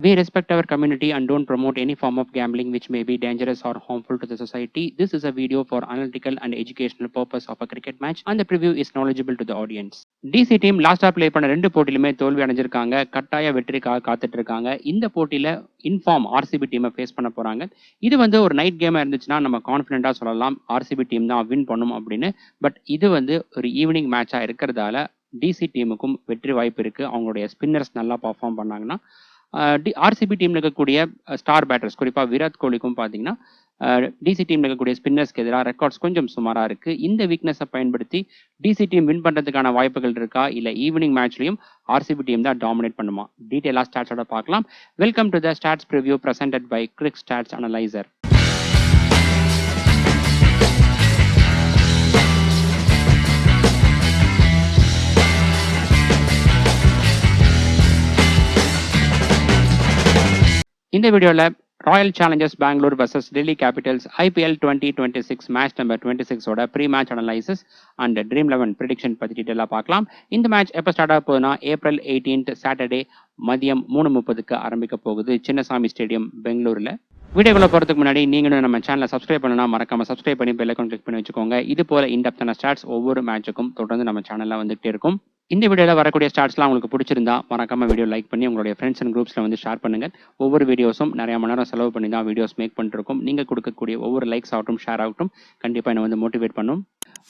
We respect our community and don't promote any form of gambling which may be dangerous or harmful to the society. This is a video for analytical and educational purpose of a cricket match and the preview is knowledgeable to the audience. DC team லாஸ்டா play பண்ண ரெண்டு போட்டியிலுமே தோல்வி அடைஞ்சிருக்காங்க. கட்டாய வெற்றிக்காக காத்துட்டு இருக்காங்க. இந்த போட்டியில இன்ஃபார்ம் ஆர்சிபி டீமை ஃபேஸ் பண்ண போறாங்க. இது வந்து ஒரு நைட் கேமா இருந்துச்சுன்னா நம்ம கான்ஃபிடென்ட்டா சொல்லலாம் ஆர்சிபி டீம் தான் வின் பண்ணும் அப்படின்னு. பட் இது வந்து ஒரு ஈவினிங் மேட்சா இருக்கிறதால டிசி டீமுக்கும் வெற்றி வாய்ப்பு இருக்கு. அவங்களுடைய ஸ்பின்னர்ஸ் நல்லா பர்ஃபார்ம் பண்ணாங்கன்னா ஆர்சிபி டீம்ல இருக்கக்கூடிய ஸ்டார் பேட்டர்ஸ் குறிப்பாக விராட் கோலிக்கும் பார்த்தீங்கன்னா டிசி டீம்ல இருக்கக்கூடிய ஸ்பின்னர்ஸ்க்கு எதிராக ரெக்கார்ட்ஸ் கொஞ்சம் சுமாராக இருக்கு. இந்த வீக்னஸை பயன்படுத்தி டிசி டீம் வின் பண்ணுறதுக்கான வாய்ப்புகள் இருக்கா இல்லை ஈவினிங் மேட்ச்லையும் ஆர்சிபி டீம் தான் டாமினேட் பண்ணுமா? டீட்டெயிலாக ஸ்டாட்ஸோட பார்க்கலாம். Welcome to the stats preview presented by cric stats analyser. இந்த வீடியோவில் Royal Challengers Bangalore vs Delhi Capitals IPL 2026 match number 26ஓட pre match analysis and dream 11 prediction பற்றி டீட்டெயிலாக பார்க்கலாம். இந்த மேட்ச் எப்போ ஸ்டார்ட் ஆக போகுதுன்னா April 18 சாட்டர்டே மதியம் 3:30க்கு ஆரம்பிக்க போகுது சின்னசாமி ஸ்டேடியம் பெங்களூரில். வீடியோக்குள்ள போகிறதுக்கு முன்னாடி நீங்களும் நம்ம சேனலை சப்ஸ்கிரைப் பண்ணணும்னா மறக்காம சப்ஸ்கிரைப் பண்ணி பெல் ஐகான் கிளிக் பண்ணி வச்சுக்கோங்க. இது போல இன்டெப்த்தான ஸ்டாட்ஸ் ஒவ்வொரு மேட்சுக்கும் தொடர்ந்து நம்ம சேனலில் வந்துகிட்டே இருக்கும். இந்த வீடியோவில் வரக்கூடிய ஸ்டாட்ஸ்லாம் உங்களுக்கு பிடிச்சிருந்தா மறக்காம வீடியோ லைக் பண்ணி உங்களுடைய ஃப்ரெண்ட்ஸ் அண்ட் குரூப்ஸில் வந்து ஷேர் பண்ணுங்க. ஒவ்வொரு வீடியோஸும் நிறைய மணி நேரம் செலவு பண்ணி தான் வீடியோஸ் மேக் பண்ணிருக்கோம். நீங்கள் கொடுக்கக்கூடிய ஒவ்வொரு லைக்ஸ் ஆகட்டும் ஷேர் ஆகட்டும் கண்டிப்பாக என்னை வந்து மோட்டிவேட் பண்ணும்.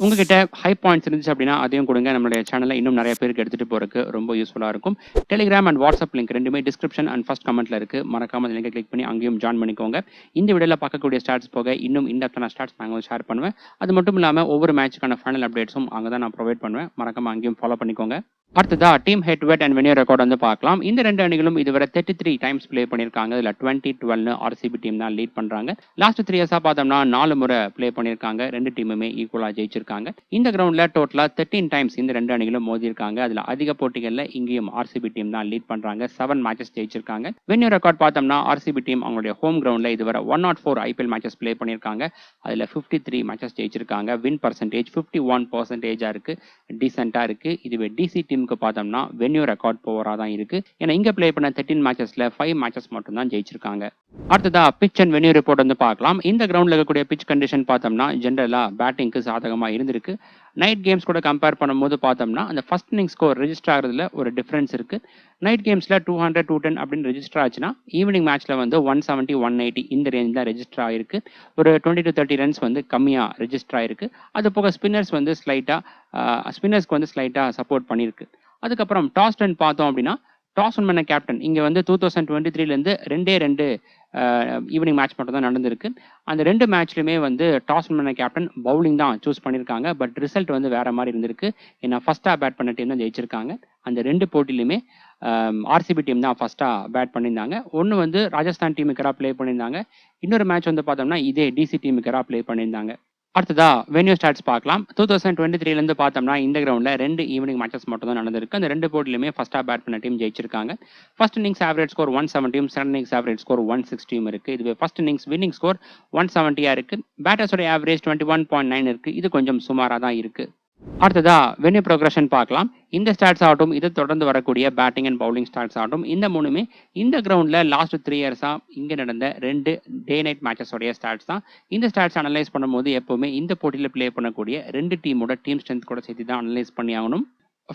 உங்ககிட்ட ஹை பாயிண்ட்ஸ் இருந்துச்சு அப்படின்னா அதையும் கொடுங்க. நம்மளுடைய சேனலில் இன்னும் நிறைய பேருக்கு எடுத்துகிட்டு போகிறதுக்கு ரொம்ப யூஸ்ஃபுல்லாக இருக்கும். டெலிகிராம் அண்ட் வாட்ஸ்அப் லிங்க் ரெண்டுமே டிஸ்கிரிப்ஷன் அண்ட் ஃபர்ஸ்ட் கமெண்ட்டில் இருக்குது. மறக்காம அந்த லிங்கை கிளிக் பண்ணி அங்கேயும் ஜாயின் பண்ணிக்கோங்க. இந்த வீடியோவில் பார்க்கக்கூடிய ஸ்டாட்ஸ் போக இன்னும் இன்டெப்த்தான ஸ்டாட்ஸ் நாங்கள் ஷேர் பண்ணுவேன். அது மட்டும் இல்லாமல் ஒவ்வொரு மேட்சுக்கான ஃபைனல் அப்டேட்ஸும் அங்கே தான் நான் ப்ரொவைட் பண்ணுவேன். மறக்காம அங்கேயும் ஃபாலோ பண்ணிக்கோங்க. அடுத்ததா team head wet and venue record வந்து பார்க்கலாம். இந்த ரெண்டு அணிகளும் இதுவரை 33 டைம்ஸ் பிளே பண்ணியிருக்காங்க. இதில் 20-12 ஆர்சிபி டீம் தான் லீட் பண்ணுறாங்க. லாஸ்ட் 3 இயர்ஸாக பார்த்தோம்னா 4 முறை பிளே பண்ணியிருக்காங்க. ரெண்டு டீமுமே ஈக்குவலாக ஜெயிச்சிருக்காங்க. இந்த கிரவுண்டில் டோட்டலாக 13 டைம்ஸ் இந்த ரெண்டு அணிகளும் மோதியிருக்காங்க. அதில் அதிக போட்டிகளில் இங்கேயும் ஆர்சிபி டீம் தான் லீட் பண்ணுறாங்க. 7 மேட்சஸ் ஜெயிச்சிருக்காங்க. வென்யூ ரெக்கார்ட் பார்த்தோம்னா ஆர்சிபி டீம் அவங்களுடைய ஹோம் கிரவுண்டில் இதுவரை 104 ஐபிஎல் மேட்சஸ் பிளே பண்ணியிருக்காங்க. அதில் 53 மேட்சஸ் ஜெயிச்சிருக்காங்க. வின் பர்சன்டேஜ் 51% இருக்கு. டீசெண்டாக இருக்கு. இதுவே டிசி டீமுக்கு பார்த்தோம்னா வென்யூ ரெக்கார்ட் போவராக தான் இருக்கு. ஏன்னா இங்க பிளே பண்ண 13 மேட்சஸ்ல 5 மேட்சஸ் மட்டும் தான் ஜெயிச்சிருக்காங்க. அடுத்ததா பிச் அண்ட் வென்யூ ரிப்போர்ட் வந்து பார்க்கலாம். இந்த கிரவுண்ட்ல இருக்கக்கூடிய பிச் கண்டிஷன் பார்த்தோம்னா ஜென்ரலா பேட்டிங்க்கு சாதகமா இருந்திருக்கு. நைட் கேம்ஸ் கூட கம்பேர் பண்ணும்போது பார்த்தோம்னா அந்த ஃபர்ஸ்ட் இன்னிங் ஸ்கோர் ரெஜிஸ்டர் ஆகிறதுல ஒரு டிஃபரன்ஸ் இருக்கு. நைட் கேம்ஸ்ல 200 210 அப்படின்னு ரெஜிஸ்டர் ஆச்சுன்னா ஈவினிங் மேட்ச்ல வந்து 170 180 இந்த ரேஞ்ச் தான் ரெஜிஸ்டர் ஆயிருக்கு. ஒரு 20 to 30 ரன்ஸ் வந்து கம்மியா ரெஜிஸ்டர் ஆயிருக்கு. அது போக ஸ்பின்னர்ஸ்க்கு வந்து ஸ்லைட்டா சப்போர்ட் பண்ணியிருக்கு. அதுக்கப்புறம் டாஸ் ரன் பார்த்தோம் அப்படின்னா டாஸ் ரன் பண்ண கேப்டன் இங்கே வந்து 2023 2 ஈவினிங் மேட்ச் மட்டும் தான் நடந்திருக்கு. அந்த ரெண்டு மேட்ச்லையுமே வந்து டாஸ் ரன் பண்ண கேப்டன் பவுலிங் தான் சூஸ் பண்ணியிருக்காங்க. பட் ரிசல்ட் வந்து வேற மாதிரி இருந்திருக்கு. ஏன்னா ஃபர்ஸ்டா பேட் பண்ண டீம் தான் ஜெயிச்சிருக்காங்க. அந்த ரெண்டு போட்டியிலுமே ஆர்சிபி டீம் தான் ஃபர்ஸ்டா பேட் பண்ணியிருந்தாங்க. ஒன்று வந்து ராஜஸ்தான் டீமுக்கு ப்ளே பண்ணியிருந்தாங்க. இன்னொரு மேட்ச் வந்து பார்த்தோம்னா இதே டிசி டீமுக்கு ப்ளே பண்ணியிருந்தாங்க. அடுத்ததா வென்யூ ஸ்டாட்ஸ் பார்க்கலாம். 2023 பார்த்தோம்னா இந்த கிரவுண்டில் 2 ஈவினிங் மேட்சஸ் மட்டும் தான் நடந்திருக்கு. அந்த ரெண்டு போட்டிலுமே ஃபர்ஸ்டா பேட் பண்ண டீம் ஜெயிச்சிருக்காங்க. First innings average score 170, second innings average score 160 இருக்கு. இதுவே ஃபர்ஸ்ட் இன்னிங்ஸ் வின்னிங் ஸ்கோர் 170 இருக்கு. பேட்டர்ஸோட ஆவரேஜ் 21.9 இருக்கு. இது கொஞ்சம் சுமாராக தான் இருக்கு. அடுத்ததா வென்யூ ப்ரோக்ரஷன் பார்க்கலாம். இந்த ஸ்டாட்ஸ் ஆகட்டும் இது தொடர்ந்து வரக்கூடிய பேட்டிங் அண்ட் பவுலிங் ஸ்டாட்ஸ் ஆகட்டும் இந்த மூணுமே இந்த கிரவுண்ட்ல லாஸ்ட் 3 இயர்ஸா இங்க நடந்த 2 டே நைட் மேட்சஸோடைய ஸ்டாட்ஸ் தான். இந்த ஸ்டாட்ஸ் அனலைஸ் பண்ணும்போது எப்பவுமே இந்த போட்டியில பிளே பண்ணக்கூடிய ரெண்டு டீமோட டீம் ஸ்ட்ரென்த் கூட சேர்த்து தான் அனலைஸ் பண்ணி ஆகணும்.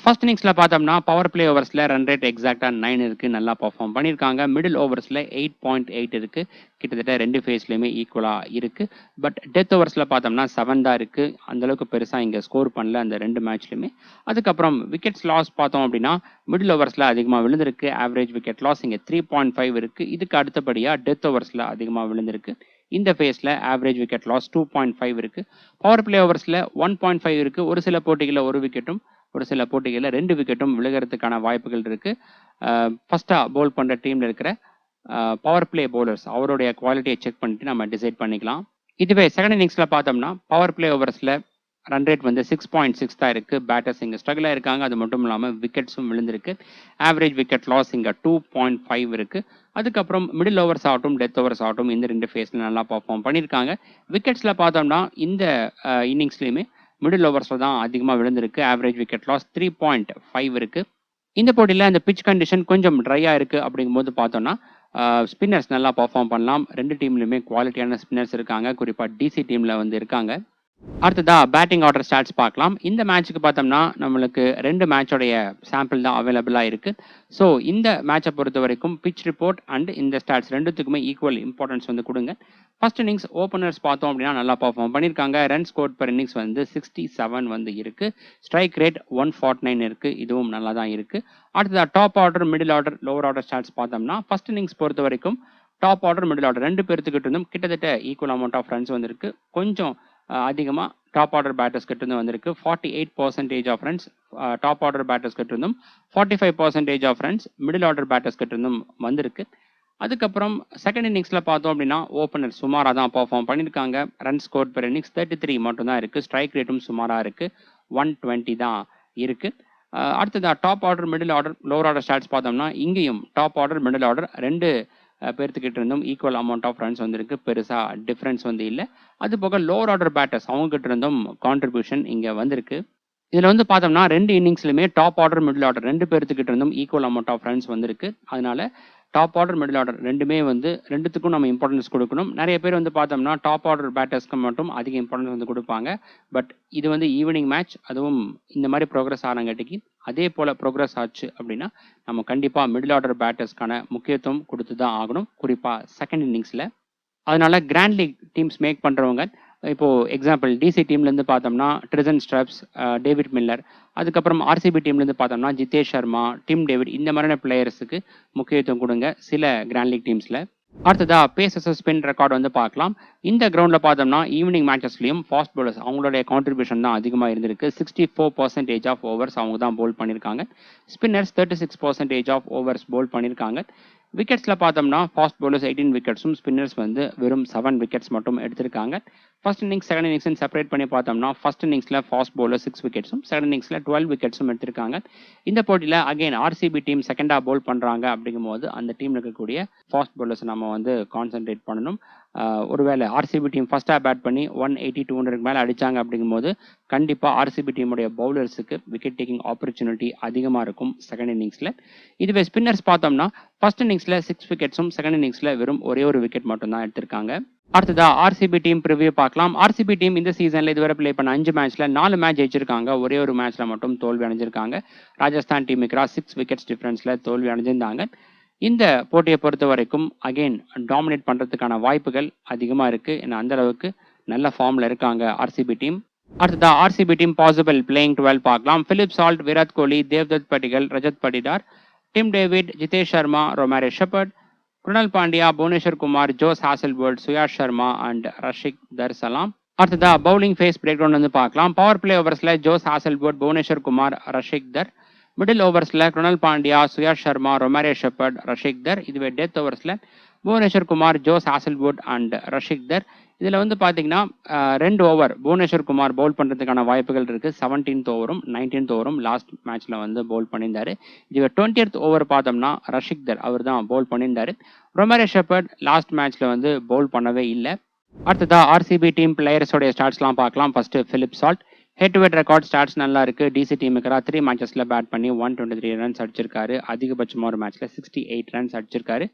ஃபர்ஸ்ட் இன்னிங்ஸ்ல பார்த்தோம்னா பவர் பிளே ஓவர்ஸ்ல ரன் ரேட் எக்ஸாக்டா 9 இருக்கு. நல்லா பர்ஃபார்ம் பண்ணியிருக்காங்க. மிடில் ஓவர்ஸ்ல 8.8 இருக்கு. கிட்டத்தட்ட ரெண்டு ஃபேஸ்லயுமே ஈக்குவலா இருக்கு. பட் டெத் ஓவர்ஸ்ல பார்த்தோம்னா 7 தான் இருக்கு. அந்த அளவுக்கு பெருசா இங்க ஸ்கோர் பண்ணல அந்த ரெண்டு மேட்ச்லயுமே. அதுக்கப்புறம் விக்கெட்ஸ் லாஸ் பார்த்தோம் அப்படின்னா மிடில் ஓவர்ஸ்ல அதிகமாக விழுந்திருக்கு. ஆவரேஜ் விக்கெட் லாஸ் இங்க 3.5 இருக்கு. இதுக்கு அடுத்தபடியா டெத் ஓவர்ஸ்ல அதிகமாக விழுந்திருக்கு. இந்த ஃபேஸ்ல ஆவரேஜ் விக்கெட் லாஸ் 2.5 இருக்கு. பவர் பிளே ஓவர்ஸ்ல 1.5 இருக்கு. ஒரு சில போட்டிகளில் ஒரு விக்கெட்டும் ஒரு சில போட்டிகளில் 2 விக்கெட்டும் விழுகிறதுக்கான வாய்ப்புகள் இருக்கு. ஃபர்ஸ்டா பவுல் பண்ற டீம்ல இருக்கிற பவர் பிளே பவுலர்ஸ் அவருடைய குவாலிட்டியை செக் பண்ணிட்டு நம்ம டிசைட் பண்ணிக்கலாம். இதுவே செகண்ட் இன்னிங்ஸ்ல பார்த்தோம்னா பவர் பிளே ஓவர்ஸ்ல ரன் ரேட் வந்து 6.6 தான் இருக்கு. பேட்டர்ஸ் இங்க ஸ்ட்ரகிளா இருக்காங்க. அது மட்டும் இல்லாமல் விக்கெட்ஸும் விழுந்திருக்கு. ஆவரேஜ் விக்கெட் லாஸ் இங்க 2.5 இருக்கு. அதுக்கப்புறம் மிடில் ஓவர்ஸ் ஆகட்டும் டெத் ஓவர்ஸ் ஆகட்டும் இந்த ரெண்டு ஃபேஸ்ல நல்லா பர்ஃபார்ம் பண்ணியிருக்காங்க. விக்கெட்ஸ்ல பார்த்தோம்னா இந்த இன்னிங்ஸ்லயுமே மிடில் ஓவர்ஸ்ல தான் அதிகமாக விழுந்திருக்கு. ஆவரேஜ் விக்கெட் லாஸ் 3.5 இருக்கு. இந்த போட்டியில் அந்த பிச் கண்டிஷன் கொஞ்சம் ட்ரையா இருக்கு அப்படிங்கும்போது பார்த்தோம்னா ஸ்பின்னர்ஸ் நல்லா பர்ஃபார்ம் பண்ணலாம். 2 டீம்லயுமே குவாலிட்டியான ஸ்பின்னர்ஸ் இருக்காங்க. குறிப்பா டிசி டீம்ல வந்து இருக்காங்க. அடுத்ததா பேட்டிங் ஆர்டர் ஸ்டாட்ஸ் பார்க்கலாம். இந்த மேட்ச்சுக்கு பார்த்தோம்னா, நம்மளுக்கு 2 மேட்சோடைய சாம்பிள் தான் அவைலபிளா இருக்கு. ஸோ இந்த மேட்சை பொறுத்தவரைக்கும் பிட்ச் ரிப்போர்ட் அண்ட் இந்த ஸ்டாட்ஸ் 2த்துக்குமே ஈக்குவல் இம்பார்ட்டன்ஸ் வந்து கொடுங்க. ஃபர்ஸ்ட் இன்னிங்ஸ் ஓப்பனர்ஸ் பார்த்தோம் அப்படின்னா நல்லா பர்ஃபார்ம் பண்ணியிருக்காங்க. ரன் ஸ்கோர் பெர் இன்னிங்ஸ் வந்து 67 வந்து இருக்கு. ஸ்ட்ரைக் ரேட் 149 இருக்கு. இதுவும் நல்லா தான் இருக்கு. அடுத்ததா top order, middle order, lower order stats பார்த்தோம்னா, ஃபர்ஸ்ட் இன்னிங்ஸ் பொறுத்த வரைக்கும் டாப் ஆர்டர், மிடில் ஆர்டர் 2 பேர்த்துக்கிட்ட இருந்தும் கிட்டத்தட்ட ஈக்குவல் அமௌண்ட் ஆஃப் ரன்ஸ் வந்திருக்கு. கொஞ்சம் அதிகமாக டாப் ஆர்டர் பேட்டர்ஸ் கிட்ட இருந்து வந்திருக்கு. 48% of runs top order batters கிட்ட இருந்தும், 45% of runs middle order batters கிட்ட இருந்தும் வந்திருக்கு. அதுக்கப்புறம் செகண்ட் இன்னிங்ஸில் பார்த்தோம் அப்படின்னா ஓப்பனர் சுமாராக தான் பர்ஃபார்ம் பண்ணியிருக்காங்க. ரன் ஸ்கோர் பெர் இன்னிங்ஸ் 33 மட்டும் தான் இருக்குது. ஸ்ட்ரைக் ரேட்டும் சுமாராக இருக்குது. 120 தான் இருக்குது. அடுத்ததா top order, middle order, lower order stats பார்த்தோம்னா இங்கேயும் டாப் ஆர்டர், மிடில் ஆர்டர் 2 பேர்த்துக்கிட்ட இருந்தும் ஈக்குவல் அமௌண்ட் ஆஃப் ரன்ஸ் வந்திருக்கு. பெருசாக டிஃப்ரென்ஸ் வந்து இல்லை. அது போக லோவர் ஆர்டர் பேட்டர்ஸ் அவங்ககிட்ட இருந்தும் கான்ட்ரிபியூஷன் இங்கே வந்திருக்கு. இதில் வந்து பார்த்தோம்னா 2 இன்னிங்ஸ்லையுமே டாப் ஆர்டர், மிடில் ஆர்டர் 2 பேர்த்துக்கிட்ட இருந்தும் ஈக்குவல் அமௌண்ட் ஆஃப் ரன்ஸ் வந்திருக்கு. அதனால டாப் ஆர்டர், மிடில் ஆர்டர் 2மே வந்து 2த்துக்கும் நம்ம இம்பார்ட்டன்ஸ் கொடுக்கணும். நிறைய பேர் வந்து பார்த்தோம்னா டாப் ஆர்டர் பேட்டர்ஸ்க்கு மட்டும் அதிக இம்பார்ட்டன்ஸ் வந்து கொடுப்பாங்க. பட் இது வந்து ஈவினிங் மேட்ச், அதுவும் இந்த மாதிரி ப்ரோக்ரஸ் ஆனங்காட்டிக்கு அதே போல் ப்ரோக்ரஸ் ஆச்சு அப்படின்னா நம்ம கண்டிப்பாக மிடில் ஆர்டர் பேட்டர்ஸ்க்கான முக்கியத்துவம் கொடுத்து தான் ஆகணும். குறிப்பாக செகண்ட் இன்னிங்ஸில். அதனால கிராண்ட் லீக் டீம்ஸ் மேக் பண்ணுறவங்க இப்போ எக்ஸாம்பிள் டிசி டீம்லேருந்து பார்த்தோம்னா ட்ரிசன் ஸ்ட்ரப்ஸ், டேவிட் மில்லர், அதுக்கப்புறம் ஆர்சிபி டீம்லேருந்து பார்த்தோம்னா ஜிதேஷ் சர்மா, டிம் டேவிட் இந்த மாதிரியான பிளேயர்ஸுக்கு முக்கியத்துவம் கொடுங்க சில கிராண்ட் லீக் டீம்ஸில். அடுத்ததா பேசஸ் ஸ்பின் ரெக்கார்ட் வந்து பார்க்கலாம். இந்த கிரவுண்டில் பார்த்தோம்னா ஈவினிங் மேட்சஸ்லையும் ஃபாஸ்ட் பவுலர்ஸ் அவங்களுடைய கான்ட்ரிபியூஷன் தான் அதிகமாக இருந்திருக்கு. 64% ஆஃப் ஓவர்ஸ் அவங்க தான் போல் பண்ணியிருக்காங்க. ஸ்பின்னர்ஸ் 36% ஆஃப் ஓவர்ஸ் போல் பண்ணியிருக்காங்க. விக்கெட்ஸில் பார்த்தோம்னா ஃபாஸ்ட் பவுலர்ஸ் 18 விக்கெட்ஸும், ஸ்பின்னர்ஸ் வந்து வெறும் 7 விக்கெட்ஸ் மட்டும் எடுத்திருக்காங்க. First innings, second innings separate பண்ணி பார்த்தோம்னா ஃபர்ஸ்ட் இன்னிங்ஸில் ஃபாஸ்ட் பவுலர் 6 விக்கெட்ஸும், செகண்ட் இன்னிங்ஸில் 12 விக்கெட்ஸும் எடுத்திருக்காங்க. இந்த போட்டியில் அகைன் ஆர்சிபி டீம் செகண்டாக போல் பண்ணுறாங்க அப்படிங்கும்போது அந்த டீமில் இருக்கக்கூடிய ஃபாஸ்ட் பவுலர்ஸ் நம்ம வந்து கான்சென்ட்ரேட் பண்ணணும். ஒருவேளை ஆர்சிபி டீம் ஃபர்ஸ்ட்டாக பேட் பண்ணி 180, 200 மேலே அடித்தாங்க அப்படிங்கும்போது கண்டிப்பாக ஆர்சிபி டீமுடைய பவுலர்ஸுக்கு விக்கெட் டேக்கிங் ஆப்பர்ச்சுனிட்டி அதிகமாக இருக்கும் செகண்ட் இன்னிங்ஸில். இதுவே ஸ்பின்னர்ஸ் பார்த்தோம்னா ஃபர்ஸ்ட் இன்னிங்ஸில் 6 விக்கெட்ஸும், செகண்ட் இன்னிங்ஸில் வெறும் ஒரே ஒரு விக்கெட் மட்டும் தான் எடுத்திருக்காங்க. அடுத்ததா ஆர்சிபி டீம் ப்ரிவியூ பார்க்கலாம். ஆர்சிபி டீம் இந்த சீசனில் இதுவரை பிளே பண்ண 5 மேட்ச்சில் 4 மேட்ச் ஜெயிச்சிருக்காங்க. ஒரே ஒரு மேட்ச்சில் மட்டும் தோல்வி அடைஞ்சிருக்காங்க. ராஜஸ்தான் டீமுக்கு 6 விக்கெட்ஸ் டிஃபரன்ஸில் தோல்வி அடைஞ்சிருந்தாங்க. இந்த போட்டியை பொறுத்த வரைக்கும் அகெயின் டாமினேட் பண்ணுறதுக்கான வாய்ப்புகள் அதிகமாக இருக்குது. ஏன்னா அந்த அளவுக்கு நல்ல ஃபார்மில் இருக்காங்க ஆர்சிபி டீம். அடுத்ததா ஆர்சிபி டீம் பாசிபிள் பிளேயிங் 12 பார்க்கலாம். Phil Salt, Virat Kohli, Devdutt Padikkal, Rajat Patidar, Tim David, Jitesh Sharma, Romario Shepherd, Krunal Pandya, Bhuvneshwar Kumar, Josh Hazlewood, Suyash Sharma and Rasikh தர்சலாம். அடுத்ததா பவுலிங் ஃபேஸ் பிரேக் டவுன் வந்து பார்க்கலாம். பவர் பிளே ஓவர்ஸில் Josh Hazlewood, Bhuvneshwar Kumar, Rasikh Dar. Middle ஓவர்ஸில் குணால் பாண்டியா, சுயாஷ் சர்மா, ரொமாரே ஷெப்பர்ட், ரஷிக் தர். இதுவே டெத் ஓவர்ஸில் Bhuvneshwar Kumar, Josh Hazlewood and Rasikh தர். இதில் வந்து பார்த்தீங்கன்னா 2 ஓவர் புவனேஸ்வர் குமார் பவுல் பண்ணுறதுக்கான வாய்ப்புகள் இருக்குது. 17th ஓவரும் 19th ஓவரும் லாஸ்ட் மேட்ச்சில் வந்து பவுல் பண்ணியிருந்தாரு. இதுவே 20th ஓவர் பார்த்தோம்னா ரஷிக் தர் அவர் தான் பவுல் பண்ணியிருந்தாரு. ரொமாரே ஷெப்பர்ட் லாஸ்ட் மேட்ச்சில் வந்து பவுல் பண்ணவே இல்லை. அடுத்ததா ஆர்சிபி டீம் பிளேயர்ஸோடைய ஸ்டாட்ஸ்லாம் பார்க்கலாம். First Philip Salt head to head record stats நல்லா இருக்கு. டிசி டீமுக்கு 3 மேட்சஸ்ல பேட் பண்ணி 123 ரன்ஸ் அடிச்சிருக்காரு. அதிகபட்சமாக ஒரு மேட்ச்ல 68 ரன்ஸ் அடிச்சிருக்காரு.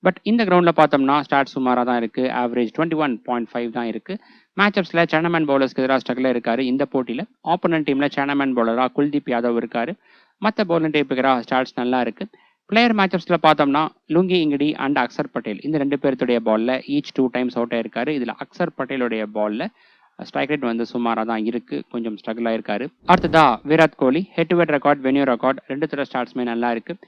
பட் இந்த கிரவுண்டில் பார்த்தோம்னா ஸ்டாட் சுமாராக தான் இருக்குது. ஆவரேஜ் 21.5 தான் இருக்குது. மேட்சப்ஸில் சைனாமேன் பவுலர்ஸ்க்கு எதிராக ஸ்ட்ரகிளாக இருக்காரு. இந்த போட்டியில் ஆப்போனன்ட் டீமில் சைனாமேன் பவுலராக குல்தீப் யாதவ் இருக்காரு. மற்ற பவுலிங் டைப்புக்கு எதிராக ஸ்டாட்ஸ் நல்லா இருக்குது. பிளேயர் மேட்சப்ஸில் பார்த்தோம்னா லுங்கி இங்கடி அண்ட் அக்சர் பட்டேல் இந்த 2 பேர்த்துடைய பாலில் ஈச் 2 டைம்ஸ் அவுட் ஆயிருக்காரு. இதில் அக்சர் பட்டேலுடைய பாலில் ஸ்ட்ரைக் ரேட் வந்து சுமாராக தான் இருக்குது. கொஞ்சம் ஸ்ட்ரகிள் ஆயிருக்காரு. அடுத்ததா Virat Kohli head to head record, venue record 2 தடவை ஸ்டாட்ஸுமே நல்லா இருக்குது.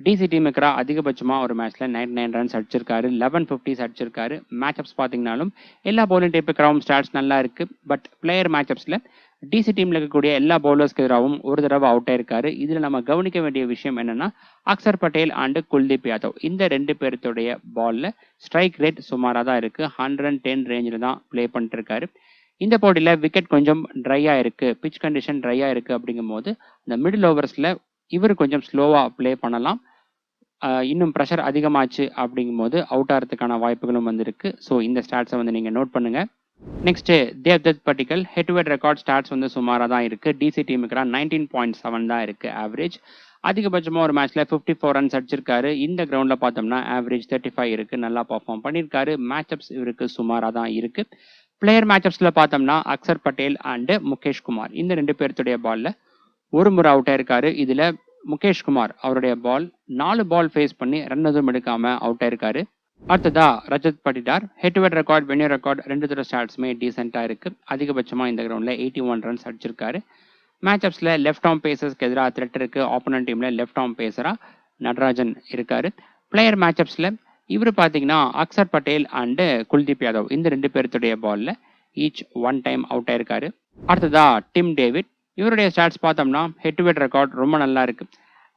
டிசி டீமுக்கு அதிகபட்சமாக ஒரு மேட்ச்ல 99 ரன்ஸ் அடிச்சிருக்காரு. 11 50s அடிச்சிருக்காரு. மேட்சப்ஸ் பார்த்தீங்கன்னாலும் எல்லா பவுலிங் டைப்புக்கு ஸ்டாட்ஸ் நல்லா இருக்கு. பட் பிளேயர் மேட்சப்ஸில் டிசி டீமில் இருக்கக்கூடிய எல்லா பவுலர்ஸ்க்கு எதிராகவும் ஒரு தடவை அவுட் ஆயிருக்காரு. இதில் நம்ம கவனிக்க வேண்டிய விஷயம் என்னன்னா அக்சர் பட்டேல் அண்ட் குல்தீப் யாதவ் இந்த 2 பேர்த்துடைய பாலில் ஸ்ட்ரைக் ரேட் சுமாராக தான் இருக்கு. 110 ரேஞ்சில் தான் பிளே பண்ணிட்டு இருக்காரு. இந்த போட்டியில் விக்கெட் கொஞ்சம் ட்ரையாக இருக்குது. பிச் கண்டிஷன் ட்ரையாக இருக்குது. அப்படிங்கும்போது இந்த மிடில் ஓவர்ஸில் இவர் கொஞ்சம் ஸ்லோவாக ப்ளே பண்ணலாம். இன்னும் ப்ரெஷர் அதிகமாச்சு அப்படிங்கும்போது அவுட் ஆகிறதுக்கான வாய்ப்புகளும் வந்திருக்கு. ஸோ இந்த ஸ்டாட்ஸை வந்து நீங்கள் நோட் பண்ணுங்கள். Next Devdutt Padikkal head to head record stats வந்து சுமாராக தான் இருக்குது. டிசி டீமுக்கு 19.7 தான் இருக்குது ஆவரேஜ். அதிகபட்சமாக ஒரு மேட்ச்ல 54 ரன்ஸ் அடிச்சிருக்காரு. இந்த கிரவுண்ட்ல பார்த்தோம்னா ஆவரேஜ் 35 இருக்கு. நல்லா பர்ஃபார்ம் பண்ணியிருக்காரு. மேட்சப்ஸ் இவருக்கு சுமாராக தான் இருக்கு. பிளேயர் மேட்சப்ஸ்ல பார்த்தோம்னா அக்சர் பட்டேல் அண்ட் முகேஷ் குமார் இந்த 2 பேர்த்துடைய பால்ல ஒரு முறை அவுட் ஆயிருக்காரு. இதுல முகேஷ் குமார் அவருடைய பால் 4 பால் ஃபேஸ் பண்ணி ரன் எதுவும் எடுக்காம அவுட் ஆயிருக்காரு. அடுத்ததா Rajat Patidar head to head record venue record 2 தடவை ஸ்டாட்ஸுமே டீசெண்டா இருக்கு. அதிகபட்சமா இந்த கிரவுண்ட்ல 81 ரன்ஸ் அடிச்சிருக்காரு. மேட்சப்ஸ்ல லெஃப்ட் ஆர்ம் பேசர்ஸ்க்கு எதிராக த்ரெட் இருக்கு. ஆப்போனன்ட் டீம்ல லெஃப்ட் ஆர்ம் பேசரா நடராஜன் இருக்காரு. பிளேயர் மேட்சப்ஸ்ல இவர் பார்த்தீங்கன்னா அக்சர் பட்டேல் அண்ட் குல்தீப் யாதவ் இந்த 2 பேர்த்துடைய பால்ல ஈச் 1 டைம் அவுட் ஆயிருக்காரு. அடுத்ததா டிம் டேவிட் இவருடைய ஸ்டாட்ஸ் பார்த்தோம்னா ஹெட் டு ஹெட் ரெக்கார்ட் ரொம்ப நல்லா இருக்கு.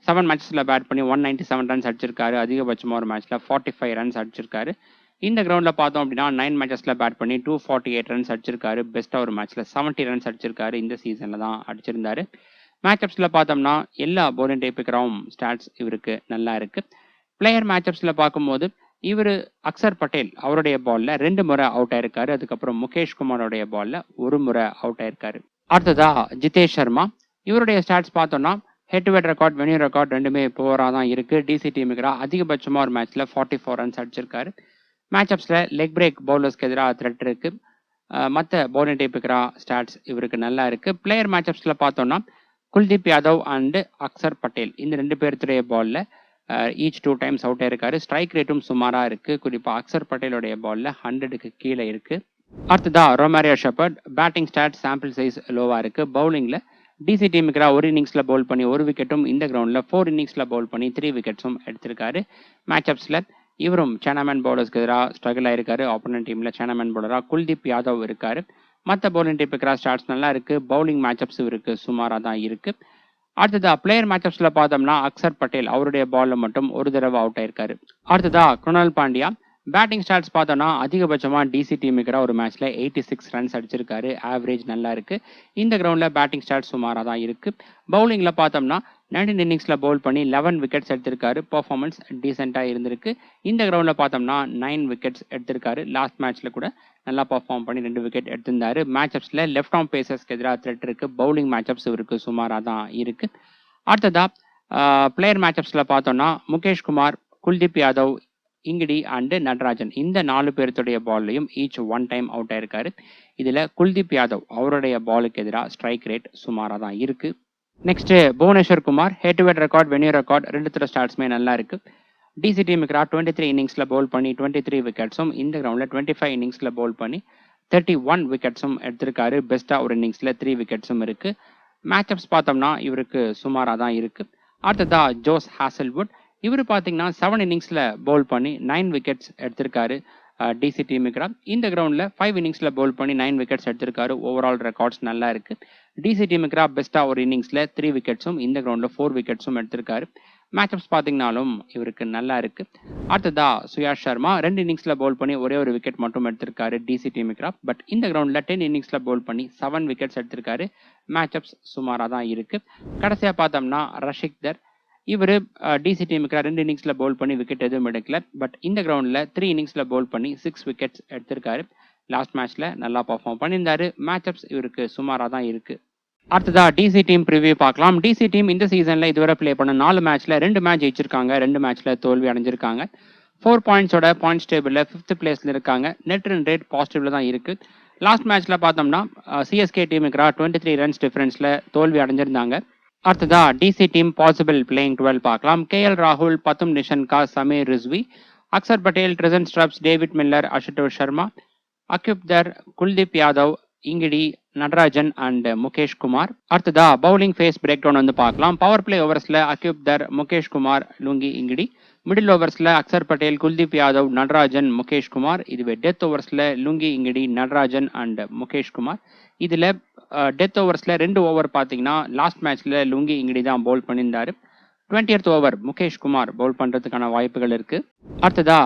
7 மேட்சஸ்ல பேட் பண்ணி 197 ரன்ஸ் அடிச்சிருக்காரு. அதிகபட்சமாக ஒரு மேட்ச்ல 45 ரன்ஸ் அடிச்சிருக்காரு. இந்த கிரவுண்ட்ல பார்த்தோம் அப்படின்னா 9 மேட்சஸ்ல பேட் பண்ணி 248 ரன்ஸ் அடிச்சிருக்காரு. பெஸ்டா ஒரு மேட்ச்ல 70 ரன்ஸ் அடிச்சிருக்காரு. இந்த சீசன்ல தான் அடிச்சிருந்தாரு. மேட்சப்ஸ்ல பார்த்தோம்னா எல்லா பவுலிங் டைப்புக்கும் ஸ்டாட்ஸ் இவருக்கு நல்லா இருக்கு. பிளேயர் மேட்சப்ஸ்ல பார்க்கும்போது இவர் அக்சர் பட்டேல் அவருடைய பால்ல 2 முறை அவுட் ஆயிருக்காரு. அதுக்கப்புறம் முகேஷ் குமாரோடைய பால்ல ஒரு முறை அவுட் ஆயிருக்காரு. அடுத்ததா ஜிதேஷ் சர்மா இவருடைய ஸ்டாட்ஸ் பார்த்தோம்னா head to head record venue record ரெண்டுமே புவரா தான் இருக்கு. டிசி டீமுக்கு அதிகபட்சமா ஒரு மேட்ச்ல 44 ரன்ஸ் அடிச்சிருக்காரு. மேட்சப்ஸ்ல லெக் பிரேக் பவுலர்ஸ்க்கு எதிராக த்ரெட் இருக்கு. மற்ற பவுலிங் டைப்புக்கு ஸ்டாட்ஸ் இவருக்கு நல்லா இருக்கு. பிளேயர் மேட்சப்ஸ்ல பார்த்தோம்னா குல்தீப் யாதவ் அண்ட் அக்சர் பட்டேல் இந்த 2 பேர்த்துடைய பால்ல ஈச் 2 டைம்ஸ் அவுட் ஆயிருக்காரு. ஸ்ட்ரைக் ரேட்டும் சுமாரா இருக்கு. குறிப்பா அக்சர் பட்டேலுடைய பால்ல 100க்கு கீழே இருக்கு. அடுத்ததா Romario shepherd batting start sample size லோவா இருக்கு. பவுலிங்ல டிசி டீமுக்கு ஒரு இன்னிங்ஸ்ல பவுல் பண்ணி 1 விக்கெட்டும் இந்த கிரவுண்ட்ல 4 இன்னிங்ஸ்ல பவுல் பண்ணி 3 விக்கெட்ஸும் எடுத்திருக்காரு. மேட்சப்ஸ்ல இவரும் சேனமேன் பவுலர்ஸ்க்கு எதிராக ஸ்ட்ரகிள் ஆயிருக்காரு. ஆப்போனன்ட் டீம்ல சேனமேன் பவுலரா குல்தீப் யாதவ் இருக்காரு. மற்ற பவுலிங் டைப்புக்கு ஸ்டாட்ஸ் நல்லா இருக்கு. பவுலிங் மேட்சப்ஸ் இவருக்கு சுமாரா தான் இருக்கு. அடுத்ததா பிளேயர் மேட்சப்ஸ்ல பார்த்தோம்னா அக்சர் பட்டேல் அவருடைய பால்ல மட்டும் ஒரு தடவை அவுட் ஆயிருக்காரு. அடுத்ததா குணால் பாண்டியா பேட்டிங் ஸ்டாட்ஸ் பார்த்தோம்னா அதிகபட்சமா டிசி டீமுக்கு ஒரு மேட்ச்ல 86 ரன்ஸ் அடிச்சிருக்காரு. ஆவரேஜ் நல்லா இருக்கு. இந்த கிரவுண்ட்ல பேட்டிங் ஸ்டாட்ஸ் சுமாரா தான் இருக்கு. பவுலிங்ல பார்த்தோம்னா 19 இன்னிங்ஸ்ல பவுல் பண்ணி 11 விக்கெட்ஸ் எடுத்திருக்காரு. பெர்ஃபார்மன்ஸ் டீசெண்டா இருந்திருக்கு. இந்த கிரவுண்ட்ல பார்த்தோம்னா 9 விக்கெட்ஸ் எடுத்திருக்காரு. லாஸ்ட் மேட்ச்ல கூட நல்லா பெர்ஃபார்ம் பண்ணி 2 விக்கெட் எடுத்திருந்தாரு. மேட்சப்ஸ்ல லெஃப்ட் ஆர்ம் பேசர்ஸ்க்கு எதிராக த்ரெட் இருக்கு. பவுலிங் மேட்சப்ஸ் இவருக்கு சுமாரா தான் இருக்கு. அடுத்ததா பிளேயர் மேட்சப்ஸ்ல பார்த்தோம்னா முகேஷ் குமார் குல்தீப் யாதவ் இங்கிடி அண்ட் நடராஜன் இந்த 4 பேர்த்துடைய பால்லையும் ஈச் 1 டைம் அவுட் ஆயிருக்காரு. இதுல குல்தீப் யாதவ் அவருடைய பாலுக்கு எதிராக ஸ்ட்ரைக் ரேட் சுமாரா தான் இருக்கு. Next Bhuvneshwar Kumar head to head record venue record 2 தடவை ஸ்டாட்ஸுமே நல்லா இருக்கு. டிசி டீமுக்கு 23 இன்னிங்ஸ்ல பவுல் பண்ணி 23 விக்கெட்ஸும் இந்த கிரவுண்ட்ல 25 இன்னிங்ஸ்ல பவுல் பண்ணி 31 விக்கெட்ஸும் எடுத்திருக்காரு. பெஸ்டா ஒரு இன்னிங்ஸ்ல 3 விக்கெட்ஸும் இருக்கு. மேட்சப்ஸ் பார்த்தோம்னா இவருக்கு சுமாரா தான் இருக்கு. அடுத்ததா ஜோஸ் ஹாசல்வுட் இவர் பார்த்தீங்கன்னா 7 இன்னிங்ஸ்ல பவுல் பண்ணி 9 விக்கெட்ஸ் எடுத்திருக்காரு. டிசி டீமுக்கு இந்த கிரவுண்ட்ல 5 இன்னிங்ஸ்ல பவுல் பண்ணி 9 விக்கெட்ஸ் எடுத்திருக்காரு. ஓவரால் ரெக்கார்ட்ஸ் நல்லா இருக்கு. டிசி டீமுக்கு பெஸ்டா ஒரு இன்னிங்ஸ்ல 3 விக்கெட்ஸும் இந்த கிரவுண்ட்ல 4 விக்கெட்ஸும் எடுத்திருக்காரு. மேட்சப்ஸ் பார்த்தீங்கன்னாலும் இவருக்கு நல்லா இருக்கு. அடுத்ததா சுயாஷ் சர்மா 2 இன்னிங்ஸ்ல பவுல் பண்ணி ஒரே ஒரு விக்கெட் மட்டும் எடுத்திருக்காரு டிசி டீமுக்கு. பட் இந்த கிரவுண்ட்ல 10 இன்னிங்ஸ்ல பவுல் பண்ணி 7 விக்கெட்ஸ் எடுத்திருக்காரு. மேட்சப்ஸ் சுமாரா தான் இருக்கு. கடைசியா பார்த்தோம்னா ரஷிக் தர் இவர் டிசி டீமுக்கு 2 இன்னிங்ஸ்ல பவுல் பண்ணி விக்கெட் எதுவும் எடுக்கல. பட் இந்த கிரவுண்ட்ல 3 இன்னிங்ஸ்ல பவுல் பண்ணி 6 விக்கெட்ஸ் எடுத்திருக்காரு. லாஸ்ட் மேட்ச்ல நல்லா பர்ஃபார்ம் பண்ணியிருந்தாரு. மேட்சப்ஸ் இவருக்கு சுமாரா தான் இருக்கு. அடுத்ததா டிசி டீம் ப்ரிவியூ பார்க்கலாம். டிசி டீம் இந்த சீசன்ல இதுவரை பிளே பண்ண 4 மேட்ச்ல 2 மேட்ச் ஜெயிச்சிருக்காங்க. 2 மேட்ச்ல தோல்வி அடைஞ்சிருக்காங்க. 4 பாயிண்ட்ஸோட பாயிண்ட்ஸ் டேபிள்ல 5th பிளேஸ்ல இருக்காங்க. நெட் ரன் ரேட் பாசிட்டிவ்ல தான் இருக்கு. லாஸ்ட் மேட்ச்ல பார்த்தோம்னா சிஎஸ்கே டீமுக்கு 23 ரன்ஸ் டிஃபரன்ஸ்ல தோல்வி அடைஞ்சிருந்தாங்க. அடுத்ததா டிசி டீம் பாசிபிள் பிளேயிங் 12 பார்க்கலாம். கேஎல் ராகுல், Pathum Nissanka, Sameer Rizvi, Axar Patel, Tristan Stubbs, David Miller, Ashutosh Sharma, Aqib Dar, Kuldeep Yadav, Ngidi, Natarajan and Mukesh Kumar. அடுத்ததா பவுலிங் ஃபேஸ் பிரேக் டவுன் வந்து பார்க்கலாம். பவர் பிளே ஓவர்ஸ்ல Aqib Dar, Mukesh Kumar, Lungi Ngidi. Middle ஓவர்ஸ்ல அக்சர் பட்டேல், குல்தீப் யாதவ், நடராஜன், முகேஷ் குமார். இதுவே டெத் ஓவர்ஸ்ல Lungi Ngidi, Natarajan and Mukesh Kumar. இதுல டெத் ஓவர்ஸ்ல 2 ஓவர் பார்த்தீங்கன்னா லாஸ்ட் மேட்ச்ல லுங்கி இங்கிடி தான் பவுல் பண்ணியிருந்தாரு. 20th ஓவர் முகேஷ் குமார் பவுல் பண்றதுக்கான வாய்ப்புகள் இருக்கு. அடுத்ததா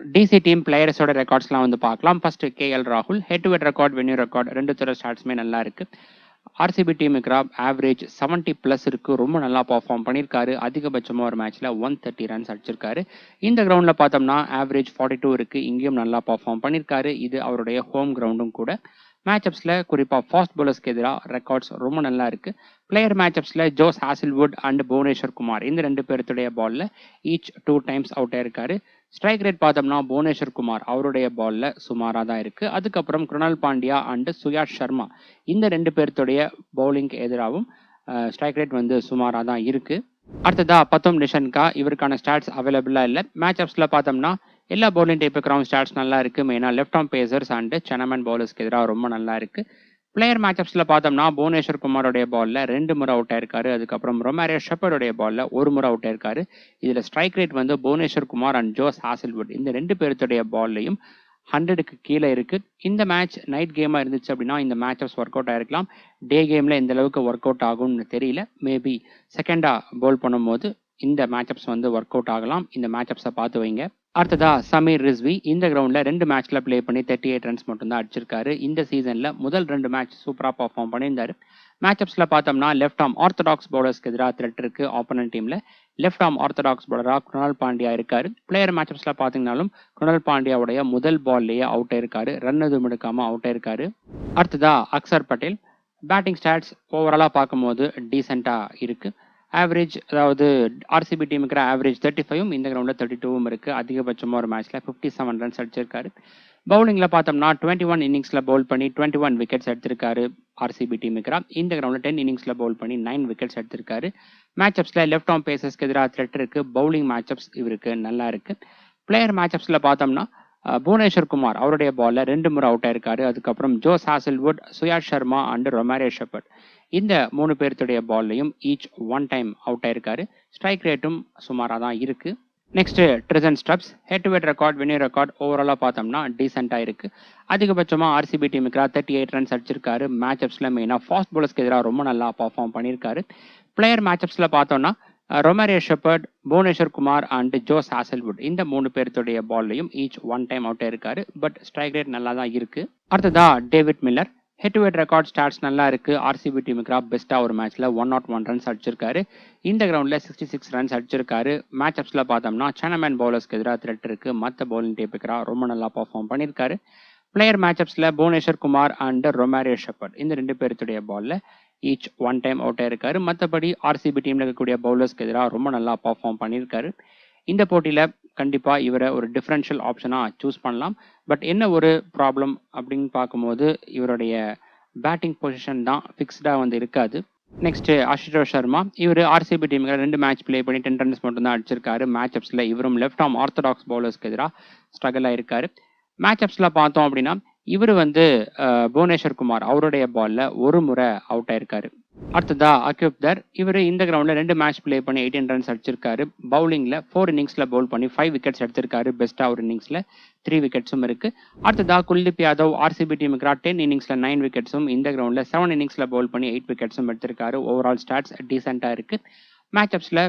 டிசி டீம் பிளேயர்ஸோட ரெக்கார்ட்ஸ்லாம் வந்து பார்க்கலாம். ஃபர்ஸ்ட் கேஎல் ராகுல் head to head record venue record 2 தடவை ஸ்டாட்ஸுமே நல்லா இருக்கு. ஆர்சிபி டீமுக்கு ஆவரேஜ் 70+ இருக்கு. ரொம்ப நல்லா பர்ஃபார்ம் பண்ணியிருக்காரு. அதிகபட்சமாக ஒரு மேட்ச்ல 130 ரன்ஸ் அடிச்சிருக்காரு. இந்த கிரவுண்ட்ல பார்த்தோம்னா ஆவரேஜ் 42 இருக்கு. இங்கேயும் நல்லா பர்ஃபார்ம் பண்ணியிருக்காரு. இது அவருடைய ஹோம் கிரவுண்டும் கூட. மேட்சப்ஸில் குறிப்பாக ஃபாஸ்ட் பவுலர்ஸ்க்கு எதிராக ரெக்கார்ட்ஸ் ரொம்ப நல்லா இருக்குது. பிளேயர் மேட்சப்ஸில் Josh Hazlewood and Bhuvneshwar Kumar இந்த ரெண்டு பேர்த்துடைய பாலில் ஈச் 2 times அவுட் ஆயிருக்காரு. ஸ்ட்ரைக் ரேட் பார்த்தோம்னா புவனேஸ்வர் குமார் அவருடைய பாலில் சுமாராக தான் இருக்குது. அதுக்கப்புறம் குருணால் பாண்டியா அண்டு சுயாஷ் சர்மா இந்த ரெண்டு பேர்த்துடைய பவுலிங்க்கு எதிராகவும் ஸ்ட்ரைக் ரேட் வந்து சுமாராக தான் இருக்குது. அடுத்ததா பத்தோம் நிஷன்கா, இவருக்கான ஸ்டாட்ஸ் அவைலபிளாக இல்லை. மேட்சப்ஸில் பார்த்தோம்னா எல்லா பவுலிங் டைப்புக்கான ஸ்டாட்ஸ் நல்லா இருக்குது. மெயினாக லெஃப்ட் ஆர்ம் பேசர்ஸ் அண்டு செனமன் பவுலர்ஸ்க்கு எதிராக ரொம்ப நல்லா இருக்குது. பிளேயர் மேட்சப்ஸில் பார்த்தோம்னா புவனேஸ்வர் குமாரோடைய பாலில் 2 முறை அவுட் ஆயிருக்காரு. அதுக்கப்புறம் ரொமாரியோ ஷெப்பர்டோடைய பாலில் 1 முறை அவுட் ஆயிருக்காரு. இதில் ஸ்ட்ரைக் ரேட் வந்து Bhuvneshwar Kumar and Josh Hazlewood இந்த ரெண்டு பேர்த்துடைய பால்லையும் 100க்கு கீழே இருக்குது. இந்த மேட்ச் நைட் கேமாக இருந்துச்சு அப்படின்னா இந்த மேட்சப்ஸ் ஒர்க் அவுட் ஆயிருக்கலாம். டே கேமில் எந்த அளவுக்கு ஒர்க் அவுட் ஆகும்னு தெரியல. மேபி செகண்டாக பவுல் பண்ணும்போது இந்த மேட்சப்ஸ் வந்து ஒர்க் அவுட் ஆகலாம். இந்த மேட்சப்ஸை பார்த்து வைங்க. அடுத்ததா சமீர் ரிஸ்வி இந்த கிரவுண்டில் 2 மேட்ச்சில் ப்ளே பண்ணி 38 ரன்ஸ் மட்டும்தான் அடிச்சிருக்காரு. இந்த சீசனில் முதல் 2 மேட்ச் சூப்பராக பர்ஃபார்ம் பண்ணியிருந்தார். மேட்சப்ஸில் பார்த்தோம்னா லெஃப்ட் ஆர்ம் ஆர்த்தடாக்ஸ் பவுலர்ஸ்க்கு எதிராக த்ரெட் இருக்குது. ஆப்போனன்ட் டீமில் லெஃப்ட் ஆர்ம் ஆர்த்தடாக்ஸ் பவுலராக குருணால் பாண்டியா இருக்காரு. பிளேயர் மேட்சப்ஸில் பார்த்தீங்கன்னாலும் குருணால் பாண்டியாவுடைய முதல் பால்லேயே அவுட் ஆயிருக்காரு. ரன் எதுவும் எடுக்காமல் அவுட் ஆயிருக்காரு. அடுத்ததா அக்சர் பட்டேல் பேட்டிங் ஸ்டாட்ஸ் ஓவராலாக பார்க்கும்போது டீசெண்டாக இருக்குது. ஆவரேஜ் அதாவது ஆர்சிபி டீமுக்கு ஆவரேஜ் 35ம் இந்த கிரவுண்டில் 32ம் இருக்குது. அதிகபட்சமாக ஒரு மேட்ச்சில் 57 ரன்ஸ் அடிச்சிருக்காரு. பவுலிங்கில் பார்த்தோம்னா 21 இன்னிங்ஸில் பவுல் பண்ணி 21 விக்கெட்ஸ் எடுத்திருக்காரு ஆர்சிபி டீமுக்கு. இந்த கிரவுண்டில் 10 இன்னிங்ஸில் பவுல் பண்ணி 9 விக்கெட்ஸ் எடுத்திருக்காரு. மேட்சப்ஸில் லெஃப்ட் ஆர்ம் பேசர்ஸ்க்கு எதிராக த்ரெட் இருக்குது. பவுலிங் மேட்சப்ஸ் இவருக்கு நல்லா இருக்குது. பிளேயர் மேட்சப்ஸில் பார்த்தோம்னா புவனேஸ்வர் குமார் அவருடைய பாலில் 2 முறை அவுட் ஆயிருக்காரு. அதுக்கப்புறம் Josh Hazlewood, Suyash Sharma and Romario Shepherd இந்த 3 பேர்த்துடைய பால்லையும் ஈச் 1 time அவுட் ஆயிருக்காரு. ஸ்ட்ரைக் ரேட்டும் சுமாராக தான் இருக்குது. Next ட்ரிசன் stubs head to head record, winning record ஓவராலாக பார்த்தோம்னா டீசெண்டாக இருக்குது. அதிகபட்சமாக ஆர்சிபி டீமுக்கு 38 ரன்ஸ் அடிச்சிருக்காரு. மேட்சப்ஸில் மெயினாக ஃபாஸ்ட் பவுலர்ஸ்க்கு எதிராக ரொம்ப நல்லா பர்ஃபார்ம் பண்ணியிருக்காரு. பிளேயர் மேட்சப்ஸில் பார்த்தோம்னா Romario Shepherd, Bhuvneshwar Kumar and Josh Hazlewood இந்த 3 பேர்த்துடைய பால்லையும் ஈச் 1 time அவுட் ஆயிருக்காரு. பட் ஸ்ட்ரைக் ரேட் நல்லா தான் இருக்குது. அடுத்ததா David Miller head to head record stats நல்லா இருக்குது. ஆர்சிபி டீமுக்கு பெஸ்ட்டாக ஒரு மேட்ச்சில் 101 ரன்ஸ் அடிச்சிருக்காரு. இந்த கிரவுண்டில் 66 ரன்ஸ் அடிச்சிருக்காரு. மேட்சப்ஸில் பார்த்தோம்னா செனமன் பவுலர்ஸ்க்கு எதிராக த்ரெட் இருக்குது. மற்ற பவுலிங் டீப்புக்கு ரொம்ப நல்லா பர்ஃபார்ம் பண்ணியிருக்காரு. பிளேயர் மேட்சப்ஸில் Bhuvneshwar Kumar and Romario Shepherd இந்த 2 பேர்த்துடைய பாலில் ஈச் 1 time அவுட் ஆயிருக்காரு. மற்றபடி ஆர்சிபி டீமில் இருக்கக்கூடிய பவுலர்ஸ்க்கு எதிராக ரொம்ப நல்லா பர்ஃபார்ம் பண்ணியிருக்காரு. இந்த போட்டியில் கண்டிப்பாக இவரை ஒரு டிஃப்ரென்ஷியல் ஆப்ஷனாக சூஸ் பண்ணலாம். பட் என்ன ஒரு ப்ராப்ளம் அப்படின்னு பார்க்கும்போது இவருடைய பேட்டிங் பொசிஷன் தான் ஃபிக்ஸ்டாக வந்து இருக்காது. நெக்ஸ்ட் அசுதோஷ் சர்மா இவர் ஆர்சிபி டீமுக்கு 2 மேட்ச் ப்ளே பண்ணி 10 ரன்ஸ் மட்டும் தான் அடிச்சிருக்காரு. மேட்சப்ஸில் இவரும் லெஃப்ட் ஆர்ம் ஆர்த்தடாக்ஸ் பவுலர்ஸ்க்கு எதிராக ஸ்ட்ரகிள் ஆயிருக்காரு. மேட்சப்ஸில் பார்த்தோம் அப்படின்னா இவர் வந்து புவனேஸ்வர் குமார் அவருடைய பாலில் 1 முறை அவுட் ஆயிருக்காரு. அடுத்ததா அக்யூப்தர் இவர் இந்த கிரவுண்டில் 2 மேட்ச் ப்ளே பண்ணி 18 ரன்ஸ் அடிச்சிருக்காரு. பவுலிங்கில் 4 இன்னிங்ஸில் பவுல் பண்ணி 5 விக்கெட்ஸ் எடுத்திருக்காரு. பெஸ்ட்டாக ஒரு இன்னிங்ஸில் 3 விக்கெட்ஸும் இருக்குது. அடுத்ததா குல்தீப் யாதவ் ஆர்சிபி டீமுக்கு 10 இன்னிங்ஸில் 9 விக்கெட்ஸும் இந்த கிரவுண்டில் 7 இன்னிங்ஸில் பவுல் பண்ணி 8 விக்கெட்ஸும் எடுத்திருக்காரு. ஓவரால் ஸ்டாட்ஸ் டீசெண்டாக இருக்குது. மேட்சப்ஸில்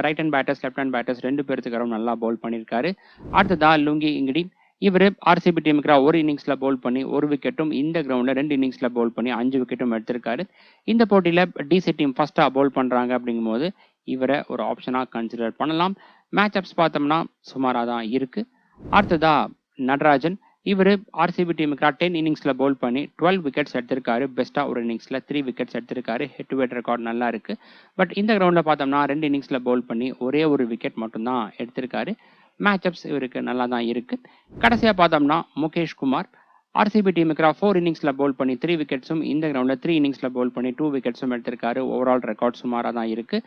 right hand batters left hand batters 2 பேர்த்துக்காரும் நல்லா பவுல் பண்ணியிருக்காரு. அடுத்ததா லுங்கி இங்கிடி இவர் ஆர்சிபி டீமுக்கு 1 இன்னிங்ஸில் பவுல் பண்ணி 1 விக்கெட்டும் இந்த கிரவுண்டில் 2 இன்னிங்ஸில் பவுல் பண்ணி 5 விக்கெட்டும் எடுத்திருக்காரு. இந்த போட்டியில் டிசி டீம் ஃபஸ்ட்டாக பவுல் பண்ணுறாங்க அப்படிங்கும்போது இவரை ஒரு ஆப்ஷனாக கன்சிடர் பண்ணலாம். மேட்சப்ஸ் பார்த்தோம்னா சுமாராக தான் இருக்குது. அடுத்ததா நடராஜன் இவர் ஆர்சிபி டீமுக்கு 10 இன்னிங்ஸில் பவுல் பண்ணி 12 விக்கெட்ஸ் எடுத்திருக்காரு. பெஸ்ட்டாக ஒரு இன்னிங்ஸில் 3 விக்கெட்ஸ் எடுத்திருக்காரு. ஹெட் டு ஹெட் ரெக்கார்ட் நல்லா இருக்குது. பட் இந்த கிரவுண்டில் பார்த்தோம்னா 2 இன்னிங்ஸில் பவுல் பண்ணி ஒரே ஒரு விக்கெட் மட்டும்தான் எடுத்திருக்காரு. மேட்சப்ஸ் இவருக்கு நல்லா தான் இருக்குது. கடைசியாக பார்த்தோம்னா முகேஷ் குமார் ஆர்சிபி டீமுக்கு 4 இன்னிங்ஸில் பவுல் பண்ணி 3 விக்கெட்ஸும் இந்த கிரவுண்டில் 3 இன்னிங்ஸில் பவுல் பண்ணி 2 விக்கெட்ஸும் எடுத்திருக்காரு. ஓவரால் ரெக்கார்ட் சுமாராக தான் இருக்குது.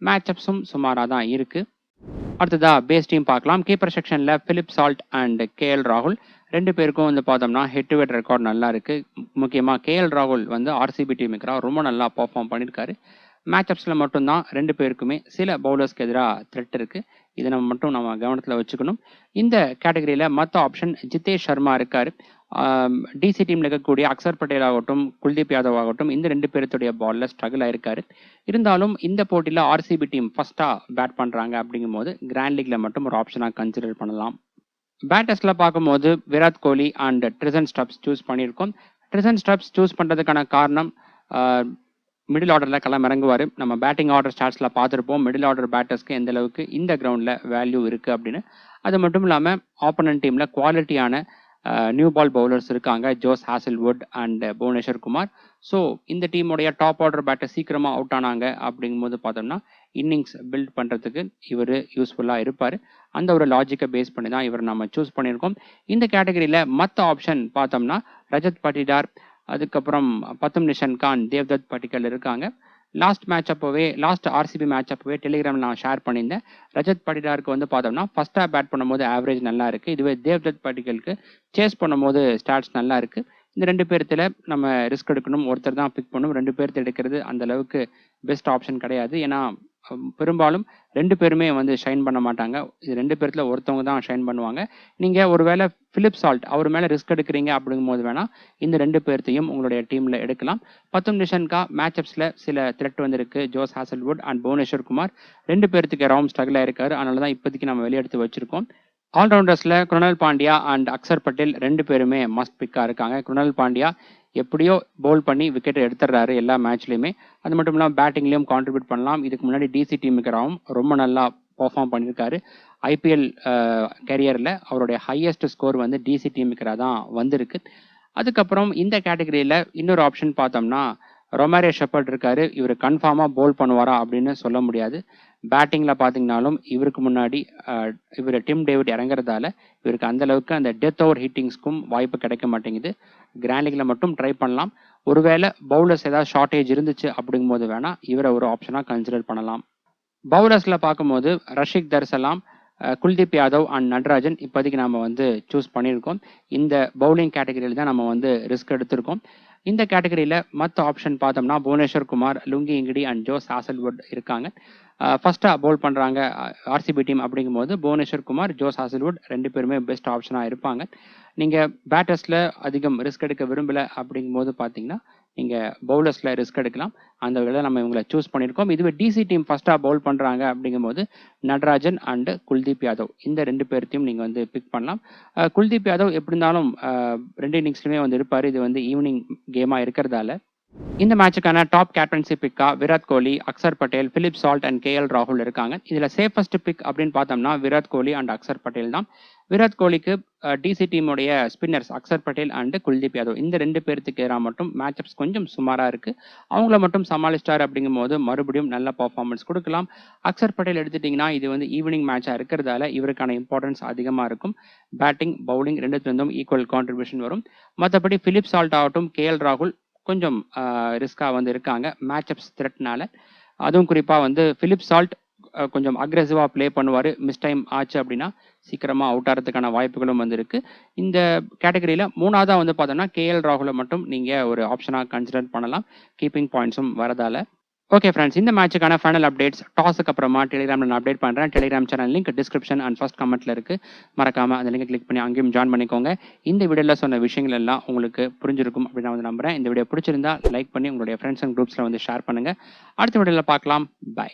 மேட்சப்ஸும் சுமாராக தான் இருக்குது. அடுத்ததா பேஸ் டீம் பார்க்கலாம். கீப்பர் செக்ஷனில் பிலிப் சால்ட் அண்ட் கேஎல் ராகுல் 2 பேருக்கும் வந்து பார்த்தோம்னா ஹெட் டு ஹெட் ரெக்கார்ட் நல்லா இருக்குது. முக்கியமாக கேஎல் ராகுல் வந்து ஆர்சிபி டீமுக்கு ரொம்ப நல்லா பர்ஃபார்ம் பண்ணியிருக்காரு. மேட்சப்ஸில் மட்டும்தான் 2 பேருக்குமே சில பவுலர்ஸ்க்கு எதிராக த்ரெட் இருக்குது. இதை நம்ம கவனத்தில் வச்சுக்கணும். இந்த கேட்டகரியில் மற்ற ஆப்ஷன் ஜிதேஷ் சர்மா இருக்கார். டிசி டீமில் இருக்கக்கூடிய அக்சர் பட்டேல் ஆகட்டும் குல்தீப் யாதவ் ஆகட்டும் இந்த 2 பேர்த்துடைய பாலில் ஸ்ட்ரகிள் ஆயிருக்காரு. இருந்தாலும் இந்த போட்டியில் ஆர்சிபி டீம் ஃபஸ்ட்டாக பேட் பண்ணுறாங்க அப்படிங்கும்போது கிராண்ட் லீக்ல மட்டும் ஒரு ஆப்ஷனாக கன்சிடர் பண்ணலாம். பேட்டர்ஸில் பார்க்கும்போது Virat Kohli and ட்ரிசன் stubs choose பண்ணியிருக்கோம். ட்ரிசன் ஸ்டப்ஸ் சூஸ் பண்ணுறதுக்கான காரணம் மிடில் ஆர்டரில் களமிறங்குவார். நம்ம பேட்டிங் ஆர்டர் ஸ்டாட்ஸில் பார்த்துருப்போம் மிடில் ஆர்டர் பேட்டர்ஸ்க்கு எந்த அளவுக்கு இந்த கிரவுண்டில் வேல்யூ இருக்குது அப்படின்னு. அது மட்டும் இல்லாமல் ஆப்போனன்ட் டீமில் குவாலிட்டியான நியூ பால் பவுலர்ஸ் இருக்காங்க, Josh Hazlewood and Bhuvneshwar Kumar. So இந்த டீமுடைய டாப் ஆர்டர் பேட்டர் சீக்கிரமாக அவுட் ஆனாங்க அப்படிங்கும்போது பார்த்தோம்னா இன்னிங்ஸ் பில்ட் பண்ணுறதுக்கு இவர் யூஸ்ஃபுல்லாக இருப்பார். அந்த ஒரு லாஜிக்கை பேஸ் பண்ணி தான் இவர் நம்ம சூஸ் பண்ணியிருக்கோம். இந்த கேட்டகரியில் மற்ற ஆப்ஷன் பார்த்தோம்னா ரஜத் பட்டிதார், அதுக்கப்புறம் பத்தும் நிஷன் கான், தேவ்தத் பட்டிக்கல் இருக்காங்க. லாஸ்ட் ஆர்சிபி மேட்ச் அப்போவே டெலிகிராமில் நான் ஷேர் பண்ணியிருந்தேன். ரஜத் பட்டிதாருக்கு வந்து பார்த்தோம்னா ஃபர்ஸ்ட் ஹாஃப் பேட் பண்ணும்போது ஆவரேஜ் நல்லா இருக்குது. இதுவே தேவ்தத் பட்டிக்கலுக்கு சேஸ் பண்ணும்போது ஸ்டாட்ஸ் நல்லா இருக்குது. இந்த 2 பேர்த்துல நம்ம ரிஸ்க் எடுக்கணும், ஒருத்தர் தான் பிக் பண்ணணும். 2 பேர்த்து எடுக்கிறது அந்த அளவுக்கு பெஸ்ட் ஆப்ஷன் கிடையாது. ஏன்னா பெரும்பாலும் 2 பேருமே வந்து ஷைன் பண்ண மாட்டாங்க. இது 2 பேர்த்துல ஒருத்தவங்க தான் ஷைன் பண்ணுவாங்க. நீங்கள் ஒருவேளை பிலிப் சால்ட் அவர் மேலே ரிஸ்க் எடுக்கிறீங்க அப்படிங்கும்போது வேணால் இந்த 2 பேர்த்தையும் உங்களுடைய டீமில் எடுக்கலாம். பத்தும் நிஷன்கா மேட்சப்ஸில் சில த்ரெட் வந்திருக்கு. Josh Hazlewood and Bhuvneshwar Kumar 2 பேர்த்துக்கு ரவுண்ட் ஸ்ட்ரகிள் ஆயிருக்காரு. அதனால தான் இப்போதைக்கு நம்ம வெளியெடுத்து வச்சிருக்கோம். ஆல்ரவுண்டர்ஸில் குருணால் பாண்டியா அண்ட் அக்சர் பட்டேல் 2 பேருமே மஸ்ட் பிக்காக இருக்காங்க. குருணால் பாண்டியா எப்படியோ பவுல் பண்ணி விக்கெட் எடுத்துடுறாரு எல்லா மேட்ச்லையுமே. அது மட்டும் இல்லாமல் பேட்டிங்லேயும் கான்ட்ரிபியூட் பண்ணலாம். இதுக்கு முன்னாடி டிசி டீமுக்கு ரொம்ப நல்லா பர்ஃபார்ம் பண்ணியிருக்காரு. ஐபிஎல் கேரியரில் அவருடைய ஹையஸ்ட் ஸ்கோர் வந்து டிசி டீமுக்கு தான் வந்திருக்கு. அதுக்கப்புறம் இந்த கேட்டகரியில் இன்னொரு ஆப்ஷன் பார்த்தோம்னா ரொமாரியோ ஷெப்பர்ட் இருக்காரு. இவர் கன்ஃபார்மாக பவுல் பண்ணுவாரா அப்படின்னு சொல்ல முடியாது. பேட்டிங்கில் பார்த்தீங்கன்னாலும் இவருக்கு முன்னாடி இவர் டிம் டேவிட் இறங்குறதால இவருக்கு அந்தளவுக்கு அந்த டெத் ஓவர் ஹிட்டிங்ஸ்க்கும் வாய்ப்பு கிடைக்க மாட்டேங்குது. கிராண்ட் லீக்ல மட்டும் ட்ரை பண்ணலாம். ஒருவேளை பவுலர்ஸ் ஏதாவது ஷார்ட்டேஜ் இருந்துச்சு அப்படிங்கும்போது வேணால் இவரை ஒரு ஆப்ஷனாக கன்சிடர் பண்ணலாம். பவுலர்ஸில் பார்க்கும்போது ரஷிக் தர்சலாம், குல்தீப் யாதவ் அண்ட் நட்ராஜன் இப்போதைக்கு நம்ம வந்து சூஸ் பண்ணியிருக்கோம். இந்த பவுலிங் கேட்டகரியில் தான் நம்ம வந்து ரிஸ்க் எடுத்திருக்கோம். இந்த கேட்டகரியில் மற்ற ஆப்ஷன் பார்த்தோம்னா Bhuvneshwar Kumar, Lungi Ngidi and Josh Hazlewood இருக்காங்க. ஃபஸ்ட்டாக பவுல் பண்ணுறாங்க ஆர்சிபி டீம் அப்படிங்கும்போது புவனேஸ்வர் குமார், ஜோஸ் ஹாசல்வுட் 2 பேருமே பெஸ்ட் ஆப்ஷனாக இருப்பாங்க. நீங்கள் பேட்டர்ஸில் அதிகம் ரிஸ்க் எடுக்க விரும்பலை அப்படிங்கும்போது பார்த்தீங்கன்னா நீங்கள் பவுலர்ஸில் ரிஸ்க் எடுக்கலாம். அந்த வகையில் நம்ம இவங்களை சூஸ் பண்ணியிருக்கோம். இதுவே டிசி டீம் ஃபஸ்ட்டாக பவுல் பண்ணுறாங்க அப்படிங்கும்போது நட்ராஜன் அண்டு குல்தீப் யாதவ் இந்த 2 பேர்த்தையும் நீங்கள் வந்து பிக் பண்ணலாம். குல்தீப் யாதவ் எப்படி இருந்தாலும் 2 இன்னிங்ஸ்லையுமே வந்து இருப்பார். இது வந்து ஈவினிங் கேமாக இருக்கிறதால இந்த மேட்சுக்கான டாப் கேப்டன்சி பிக்கா Virat Kohli, Axar Patel, Philip Salt and KL ராகுல் இருக்காங்க. இதில் சேஃபஸ்ட் பிக் அப்படின்னு பார்த்தோம்னா விராட் கோலி அண்ட் அக்சர் பட்டேல் தான். விராட் கோலிக்கு டிசி டீமுடைய ஸ்பின்னர்ஸ் அக்சர் பட்டேல் அண்ட் குல்தீப் யாதவ் இந்த 2 பேர்த்துக்கு எதிராக மட்டும் மேட்சப்ஸ் கொஞ்சம் சுமாராக இருக்குது. அவங்கள மட்டும் சமாளிச்சிட்டார் அப்படிங்கும்போது மறுபடியும் நல்ல பர்ஃபார்மன்ஸ் கொடுக்கலாம். அக்சர் பட்டேல் எடுத்துட்டிங்கன்னா இது வந்து ஈவினிங் மேட்சாக இருக்கிறதால இவருக்கான இம்பார்ட்டன்ஸ் அதிகமாக இருக்கும். பேட்டிங் பவுலிங் 2த்துலேருந்தும் ஈக்குவல் கான்ட்ரிபியூஷன் வரும். மற்றபடி பிலிப் சால்ட் ஆகட்டும், கேஎல் ராகுல் கொஞ்சம் ரிஸ்காக வந்து இருக்காங்க மேட்சப்ஸ் த்ரெட்னால. அதுவும் குறிப்பாக வந்து பிலிப் சால்ட் கொஞ்சம் அக்ரெசிவாக ப்ளே பண்ணுவார். மிஸ் டைம் ஆச்சு அப்படின்னா சீக்கிரமாக அவுட் ஆகிறதுக்கான வாய்ப்புகளும் வந்து இருக்குது. இந்த கேட்டகரியில் 3ஆவதாக வந்து பார்த்தோம்னா கேஎல் ராகுலை மட்டும் நீங்கள் ஒரு ஆப்ஷனாக கன்சிடர் பண்ணலாம், கீப்பிங் பாயிண்ட்ஸும் வரதால. ஓகே ஃப்ரெண்ட்ஸ், இந்த மேட்சுக்கான ஃபைனல் அப்டேட்ஸ் டாஸுக்கு அப்புறமா டெலிகிராமில் நான் அப்டேட் பண்ணுறேன். Telegram channel link description and first கமெண்ட்டில் இருக்குது. மறக்காமல் அந்த லிங்கை கிளிக் பண்ணி அங்கேயும் ஜாயின் பண்ணிக்கோங்க. இந்த வீடியோவில் சொன்ன விஷயங்கள் எல்லாம் உங்களுக்கு புரிஞ்சிருக்கும் அப்படின்னு நான் வந்து நம்புகிறேன். இந்த வீடியோ பிடிச்சிருந்தா லைக் பண்ணி உங்களுடைய ஃப்ரெண்ட்ஸ் அண்ட் குரூப்ஸில் வந்து ஷேர் பண்ணுங்கள். அடுத்த வீடியோவில் பார்க்கலாம். பை.